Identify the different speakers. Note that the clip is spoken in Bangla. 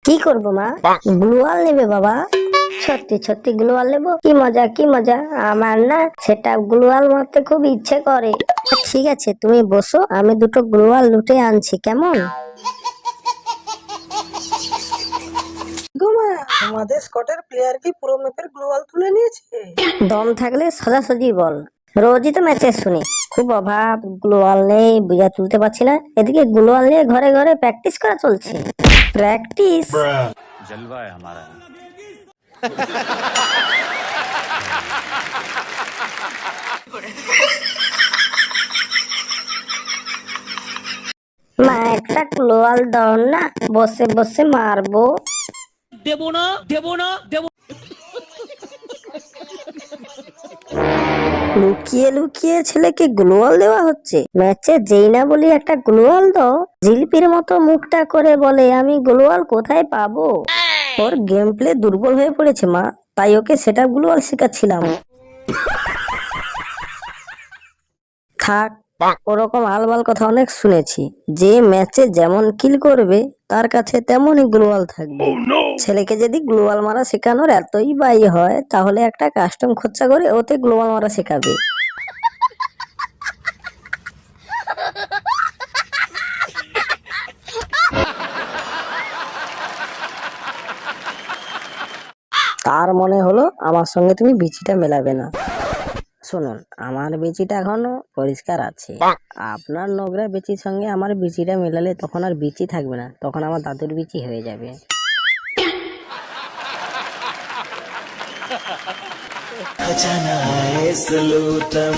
Speaker 1: কি করবো মা? গ্লুয়াল নেবে বাবা? সত্যি সত্যি গ্লুয়াল নেবো? কি মজা কি মজা! আমার না সেটা গ্লুয়াল মারতে খুব ইচ্ছে করে। ঠিক আছে তুমি বসো, আমি দুটো গ্লুয়াল লুটে আনছি, কেমন?
Speaker 2: গোমা, আমাদের স্কটের প্লেয়ার কি পুরো ম্যাপের গ্লোয়াল তুলে নিয়েছে?
Speaker 1: দম থাকলে সোজাসুজি বল। রোজই তো ম্যাচে শুনি খুব অভাব, গ্লোয়াল নেই, বুঝা তুলতে পারছি না। এদিকে গ্লোয়াল নিয়ে ঘরে ঘরে প্র্যাকটিস করা চলছে। প্র্যাকটিস?
Speaker 3: जलवा है हमारा।
Speaker 1: মা একটা গ্লোয়াল দাও না, বসে বসে মারবো।
Speaker 4: দেবো না দেবো না দেবো।
Speaker 1: লুকিয়ে লুকিয়ে ছেলেকে গ্লোয়াল দেওয়া হচ্ছে। ম্যাচে যেই না বলি একটা গ্লোয়াল দাও, জিলিপির মতো মুখটা করে বলে আমি গ্লোয়াল কোথায় পাবো। ওর গেম প্লে দুর্বল হয়ে পড়েছে মা, তাই ওকে সেটা গ্লোয়াল শেখাচ্ছিলাম। থাক, ওরকম আলবাল কথা অনেক শুনেছি। যে ম্যাচে যেমন কিল করবে তার কাছে তেমনই গ্লোয়াল থাকবে। ছেলেকে যদি গ্লোয়াল মারা শেখানোর এতই বাই হয়, তাহলে একটা কাস্টম খরচা করে ওতে গ্লোয়াল মারা শেখাবে। তার মনে হলো আমার সঙ্গে তুমি বিচিটা মেলাবে না। শুনুন, আমার বিচিটা এখনো পরিষ্কার আছে। আপনার নোংরা বিচির সঙ্গে আমার বিচিটা মেলালে তখন আর বিচি থাকবে না, তখন আমার দাদুর বিচি হয়ে যাবে।
Speaker 2: खजाना है सलूटम